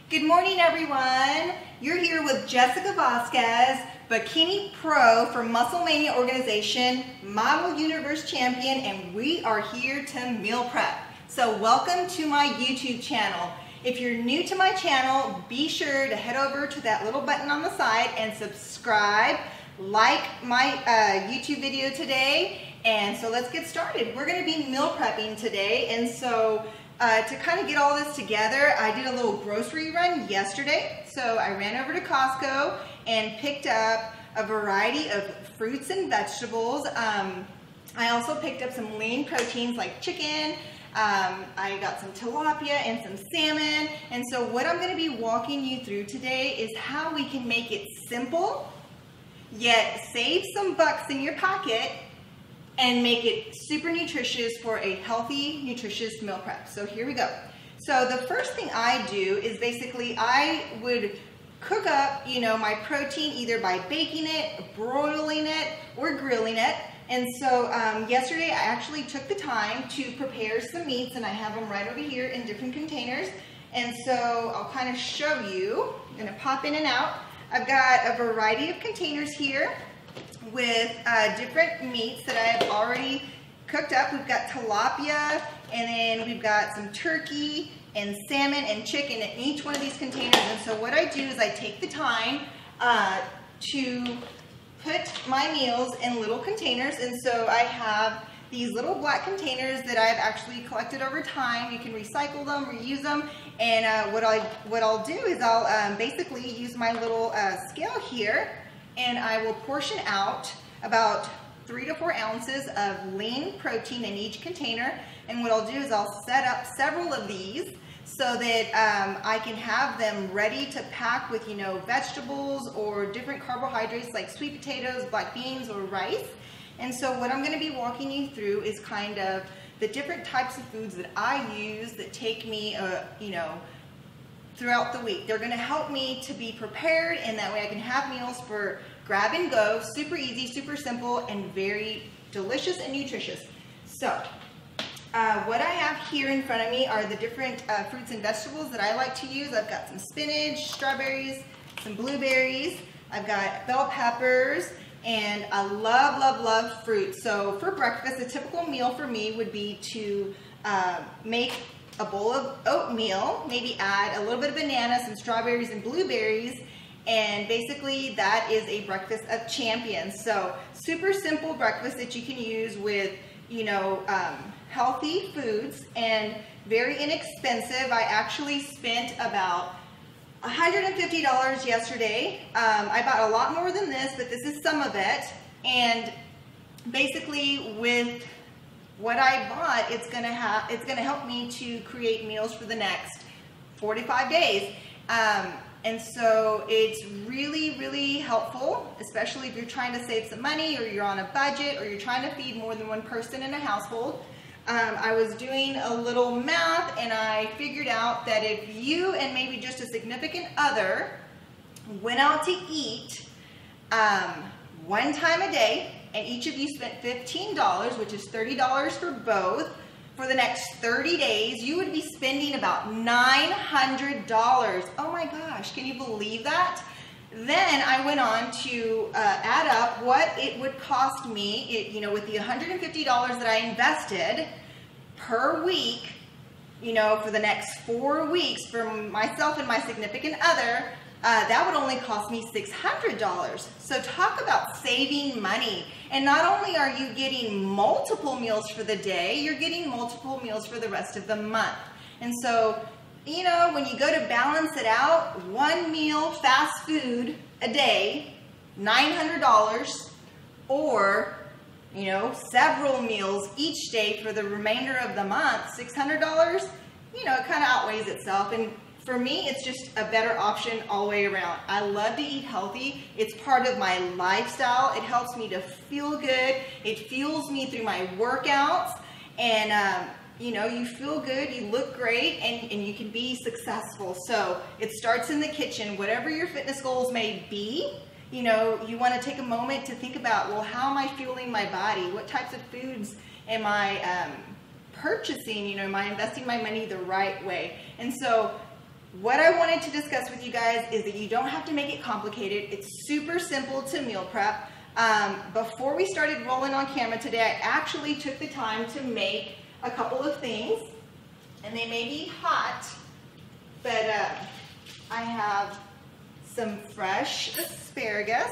Good morning, everyone. You're here with Jessica Vasquez, Bikini Pro for Musclemania organization, Model Universe Champion, and we are here to meal prep. So welcome to my YouTube channel. If you're new to my channel, be sure to head over to that little button on the side and subscribe, like my YouTube video today. And so let's get started. We're going to be meal prepping today, and so to kind of get all this together, I did a little grocery run yesterday. So I ran over to Costco and picked up a variety of fruits and vegetables. I also picked up some lean proteins like chicken. I got some tilapia and some salmon. And so what I'm going to be walking you through today is how we can make it simple, yet save some bucks in your pocket and make it super nutritious for a healthy, nutritious meal prep. So here we go. So the first thing I do is basically I would cook up, my protein either by baking it, broiling it, or grilling it. And so yesterday I actually took the time to prepare some meats, and I have them right over here in different containers. And so I'll kind of show you. I'm gonna pop in and out. I've got a variety of containers here with different meats that I have already cooked up. We've got tilapia, and then we've got some turkey and salmon and chicken in each one of these containers. And so what I do is I take the time to put my meals in little containers. And so I have these little black containers that I've actually collected over time. You can recycle them, reuse them. And what I'll do is I'll basically use my little scale here, and I will portion out about 3 to 4 ounces of lean protein in each container. And what I'll do is I'll set up several of these so that I can have them ready to pack with, vegetables or different carbohydrates like sweet potatoes, black beans, or rice. And so what I'm going to be walking you through is kind of the different types of foods that I use that take me, throughout the week. They're going to help me to be prepared, and that way I can have meals for grab and go, super easy, super simple, and very delicious and nutritious. So what I have here in front of me are the different fruits and vegetables that I like to use. I've got some spinach, strawberries, some blueberries. I've got bell peppers, and I love, love, love fruit. So for breakfast, a typical meal for me would be to make a bowl of oatmeal, maybe add a little bit of banana, some strawberries and blueberries, and basically that is a breakfast of champions. So super simple breakfast that you can use with, healthy foods and very inexpensive. I actually spent about $150 yesterday. I bought a lot more than this, but this is some of it. And basically with what I bought, it's gonna help me to create meals for the next 45 days. And so it's really, really helpful, especially if you're trying to save some money, or you're on a budget, or you're trying to feed more than one person in a household. I was doing a little math, and I figured out that if you and maybe just a significant other went out to eat one time a day, and each of you spent $15, which is $30 for both, for the next 30 days, you would be spending about $900. Oh my gosh, can you believe that? Then I went on to add up what it would cost me, with the $150 that I invested per week, for the next 4 weeks for myself and my significant other. That would only cost me $600. So talk about saving money. And not only are you getting multiple meals for the day, you're getting multiple meals for the rest of the month. And so, when you go to balance it out, one meal fast food a day, $900, or, several meals each day for the remainder of the month, $600, it kind of outweighs itself. And for me, it's just a better option all the way around. I love to eat healthy. It's part of my lifestyle. It helps me to feel good. It fuels me through my workouts. And, you feel good, you look great, and you can be successful. So it starts in the kitchen. Whatever your fitness goals may be, you want to take a moment to think about, well, how am I fueling my body? What types of foods am I purchasing? Am I investing my money the right way? And so what I wanted to discuss with you guys is that you don't have to make it complicated. It's super simple to meal prep. Before we started rolling on camera today, I actually took the time to make a couple of things, and they may be hot, but I have some fresh asparagus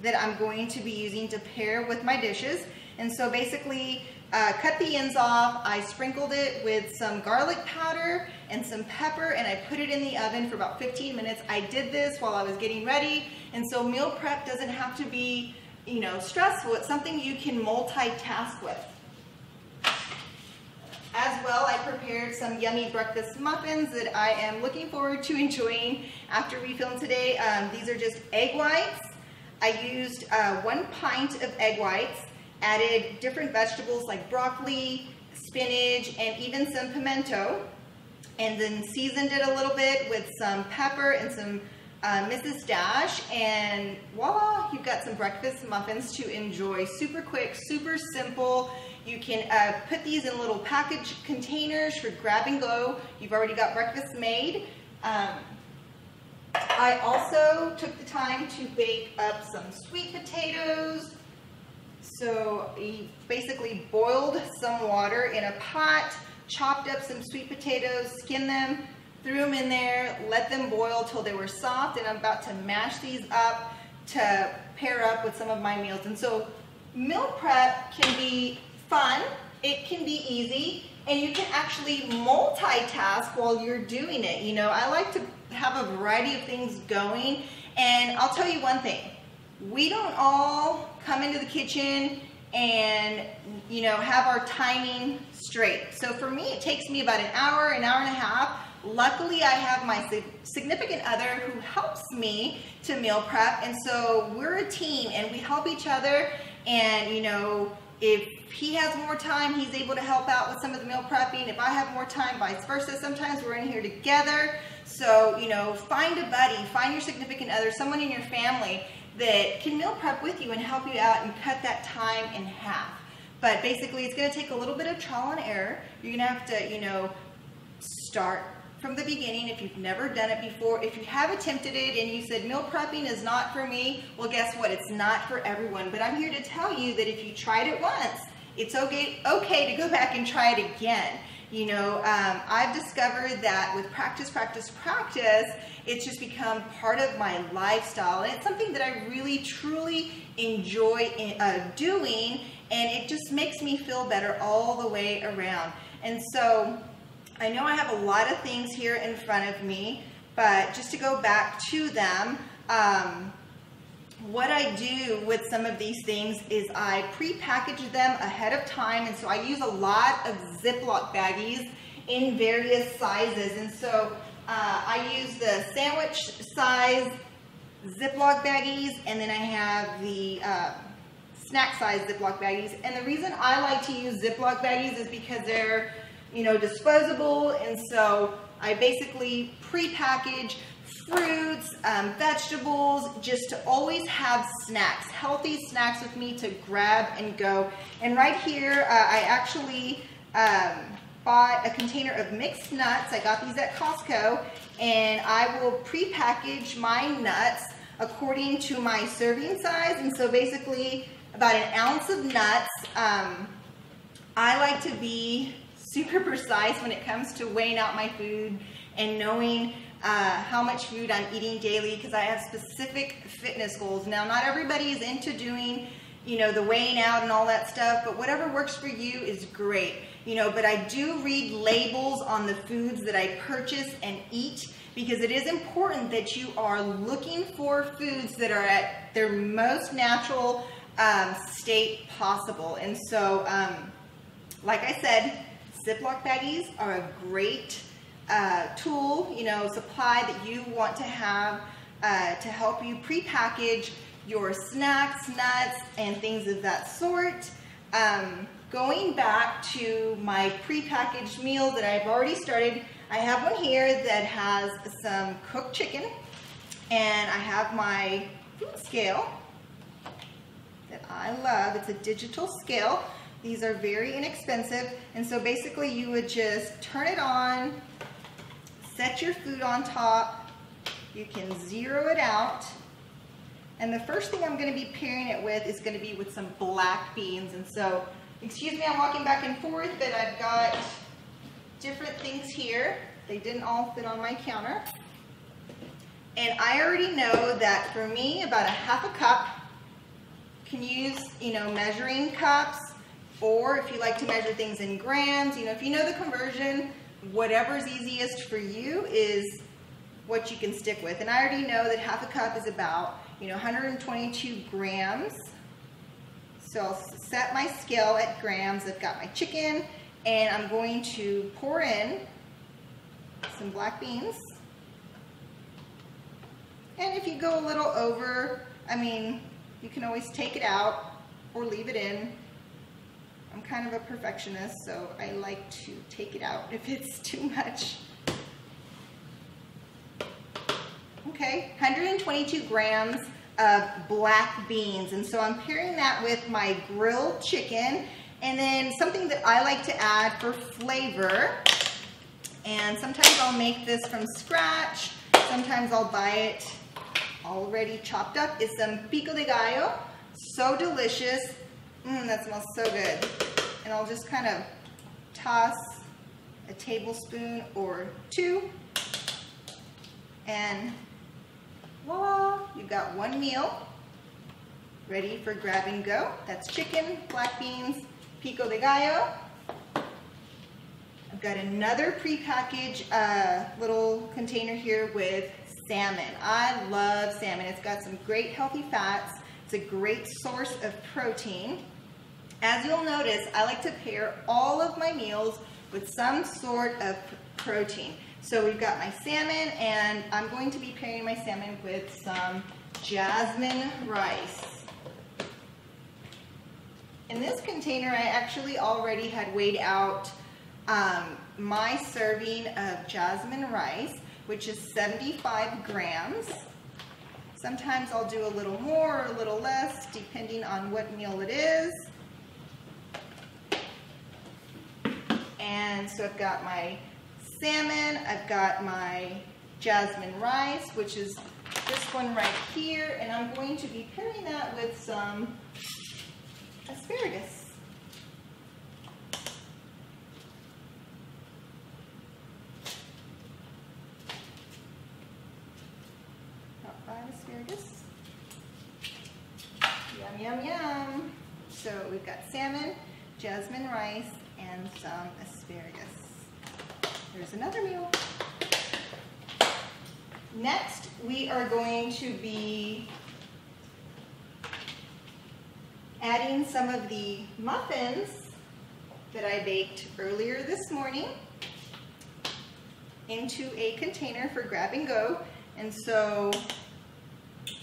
that I'm going to be using to pair with my dishes. And so basically, cut the ends off. I sprinkled it with some garlic powder and some pepper, and I put it in the oven for about 15 minutes. I did this while I was getting ready, and so meal prep doesn't have to be, you know, stressful. It's something you can multitask with. As well, I prepared some yummy breakfast muffins that I am looking forward to enjoying after we film today. These are just egg whites. I used 1 pint of egg whites, added different vegetables like broccoli, spinach, and even some pimento, and then seasoned it a little bit with some pepper and some Mrs. Dash, and voila, you've got some breakfast muffins to enjoy. Super quick, super simple. You can put these in little package containers for grab and go. You've already got breakfast made. I also took the time to bake up some sweet potatoes. So he basically boiled some water in a pot, chopped up some sweet potatoes, skinned them, threw them in there, let them boil till they were soft, and I'm about to mash these up to pair up with some of my meals. And so meal prep can be fun, it can be easy, and you can actually multitask while you're doing it. You know, I like to have a variety of things going, and I'll tell you one thing, we don't all come into the kitchen and, you know, have our timing straight. So for me, it takes me about an hour and a half. Luckily, I have my significant other who helps me to meal prep, and so we're a team and we help each other. And, you know, if he has more time, he's able to help out with some of the meal prepping. If I have more time, vice versa. Sometimes we're in here together. So, you know, find a buddy, find your significant other, someone in your family that can meal prep with you and help you out and cut that time in half. But basically, it's going to take a little bit of trial and error. You're going to have to, you know, start from the beginning if you've never done it before. If you have attempted it and you said meal prepping is not for me, well, guess what? It's not for everyone. But I'm here to tell you that if you tried it once, it's okay to go back and try it again. You know, I've discovered that with practice, it's just become part of my lifestyle. And it's something that I really, truly enjoy doing, and it just makes me feel better all the way around. And so I know I have a lot of things here in front of me, but just to go back to them, what I do with some of these things is I pre-package them ahead of time, and so I use a lot of Ziploc baggies in various sizes. And so I use the sandwich size Ziploc baggies, and then I have the snack size Ziploc baggies. And the reason I like to use Ziploc baggies is because they're, you know, disposable, and so I basically pre-package fruits, vegetables, just to always have snacks, healthy snacks with me to grab and go. And right here, I actually bought a container of mixed nuts. I got these at Costco, and I will pre-package my nuts according to my serving size. And so basically about an ounce of nuts. I like to be super precise when it comes to weighing out my food and knowing how much food I'm eating daily, because I have specific fitness goals. Now, not everybody is into doing, you know, the weighing out and all that stuff, but whatever works for you is great. You know, but I do read labels on the foods that I purchase and eat, because it is important that you are looking for foods that are at their most natural state possible. And so, like I said, Ziploc baggies are a great tool, you know, supply that you want to have to help you pre-package your snacks, nuts, and things of that sort. Going back to my pre-packaged meal that I've already started, I have one here that has some cooked chicken, and I have my food scale that I love. It's a digital scale. These are very inexpensive, and so basically you would just turn it on, set your food on top. You can zero it out. And the first thing I'm going to be pairing it with is going to be with some black beans. And so, excuse me, I'm walking back and forth, but I've got different things here. They didn't all fit on my counter. And I already know that for me, about a half a cup, you can use, measuring cups, or if you like to measure things in grams, if you know the conversion, whatever's easiest for you is what you can stick with. And I already know that half a cup is about, 122 grams. So I'll set my scale at grams. I've got my chicken, and I'm going to pour in some black beans. And if you go a little over, you can always take it out or leave it in. I'm kind of a perfectionist, so I like to take it out if it's too much. Okay, 122 grams of black beans, and so I'm pairing that with my grilled chicken, and then something that I like to add for flavor, and sometimes I'll make this from scratch, sometimes I'll buy it already chopped up, is some pico de gallo. So delicious. That smells so good. And I'll just kind of toss a tablespoon or two, and voila, you've got one meal ready for grab and go. That's chicken, black beans, pico de gallo. I've got another prepackaged little container here with salmon. I love salmon. It's got some great healthy fats. It's a great source of protein. As you'll notice, I like to pair all of my meals with some sort of protein. So we've got my salmon, and I'm going to be pairing my salmon with some jasmine rice. In this container, I actually already had weighed out my serving of jasmine rice, which is 75 grams. Sometimes I'll do a little more or a little less, depending on what meal it is. And so I've got my salmon, I've got my jasmine rice, which is this one right here, and I'm going to be pairing that with some asparagus. About 5 asparagus. Yum, yum, yum. So we've got salmon, jasmine rice, and some asparagus. There's another meal. Next, we are going to be adding some of the muffins that I baked earlier this morning into a container for grab and go. And so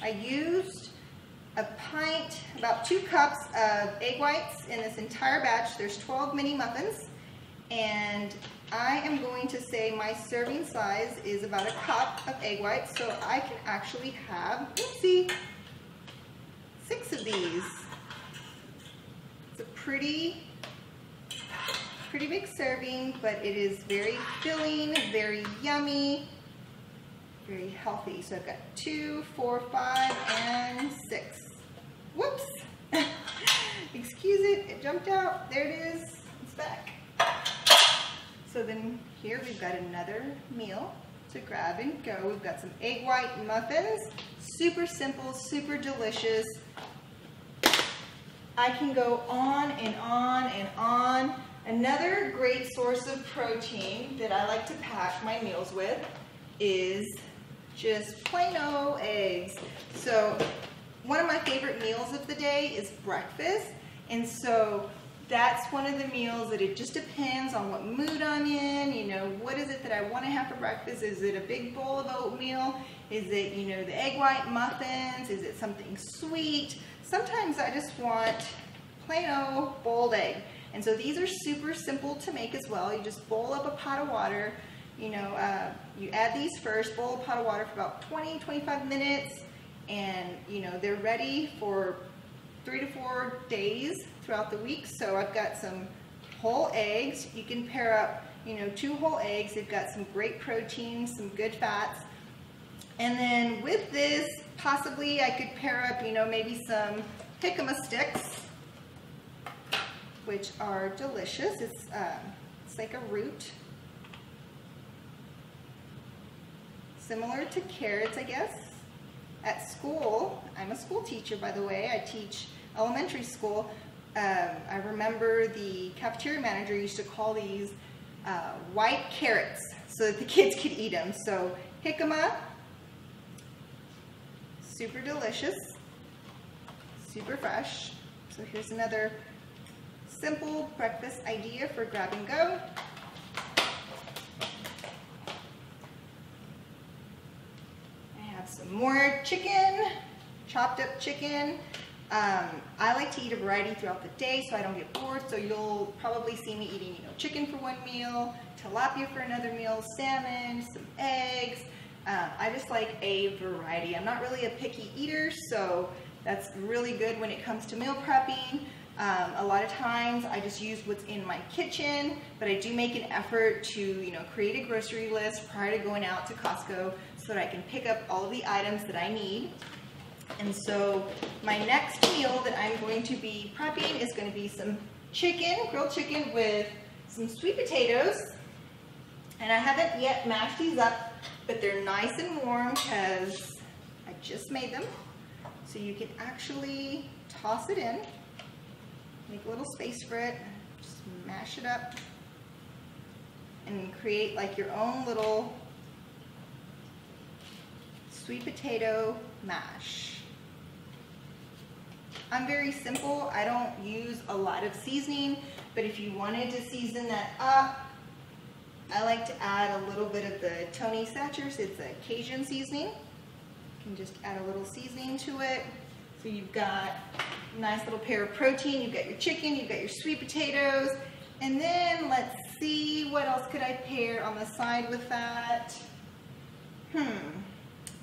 I used a pint, about 2 cups of egg whites in this entire batch. There's 12 mini muffins, and I am going to say my serving size is about a cup of egg whites, so I can actually have, oopsie, 6 of these. It's a pretty big serving, but it is very filling, very yummy, very healthy. So I've got 2, 4, 5, and 6. Whoops! Excuse it, it jumped out. There it is. It's back. So then here we've got another meal to grab and go. We've got some egg white muffins. Super simple, super delicious. I can go on and on and on. Another great source of protein that I like to pack my meals with is just plain old eggs. So one of my favorite meals of the day is breakfast, and so that's one of the meals that it just depends on what mood I'm in. What is it that I want to have for breakfast? Is it a big bowl of oatmeal? Is it, the egg white muffins? Is it something sweet? Sometimes I just want plain old boiled egg. And so these are super simple to make as well. You just boil up a pot of water. You add these first, boil a pot of water for about 20-25 minutes, and they're ready for 3 to 4 days throughout the week. So I've got some whole eggs. You can pair up you know, 2 whole eggs. They've got some great protein, some good fats. And then with this, possibly I could pair up, you know, maybe some jicama sticks, which are delicious. It's like a root, similar to carrots, I guess. At school, I'm a school teacher, by the way. I teach elementary school. I remember the cafeteria manager used to call these white carrots so that the kids could eat them. So jicama, super delicious, super fresh. So here's another simple breakfast idea for grab and go. I have some more chicken, chopped up chicken. I like to eat a variety throughout the day so I don't get bored, so you'll probably see me eating, you know, chicken for one meal, tilapia for another meal, salmon, some eggs. I just like a variety. I'm not really a picky eater, so that's really good when it comes to meal prepping. A lot of times I just use what's in my kitchen, but I do make an effort to, you know, create a grocery list prior to going out to Costco so that I can pick up all of the items that I need. And so my next meal that I'm going to be prepping is going to be some chicken, grilled chicken with some sweet potatoes. And I haven't yet mashed these up, but they're nice and warm because I just made them. So you can actually toss it in, make a little space for it, just mash it up, and create like your own little sweet potato mash. I'm very simple. I don't use a lot of seasoning, but if you wanted to season that up, I like to add a little bit of the Tony Satchers. It's a Cajun seasoning. You can just add a little seasoning to it. So you've got a nice little pair of protein. You've got your chicken, you've got your sweet potatoes, and then let's see, what else could I pair on the side with that?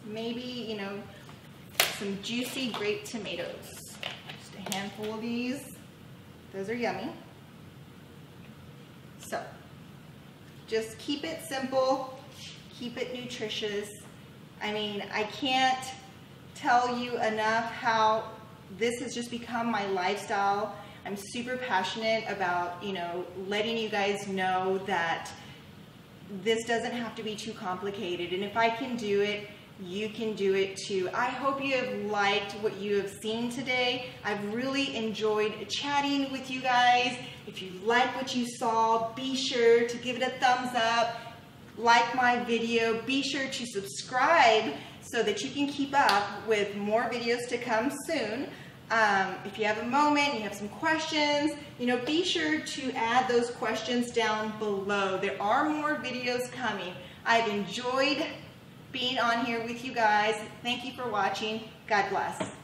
Maybe, you know, some juicy grape tomatoes. Just a handful of these. Those are yummy. So, just keep it simple, keep it nutritious. I mean, I can't tell you enough how this has just become my lifestyle. I'm super passionate about, you know, letting you guys know that this doesn't have to be too complicated. And if I can do it, you can do it too. I hope you have liked what you have seen today. I've really enjoyed chatting with you guys. If you like what you saw, be sure to give it a thumbs up, like my video, be sure to subscribe so that you can keep up with more videos to come soon. If you have a moment, you have some questions, you know, be sure to add those questions down below. There are more videos coming. I've enjoyed being on here with you guys. Thank you for watching. God bless.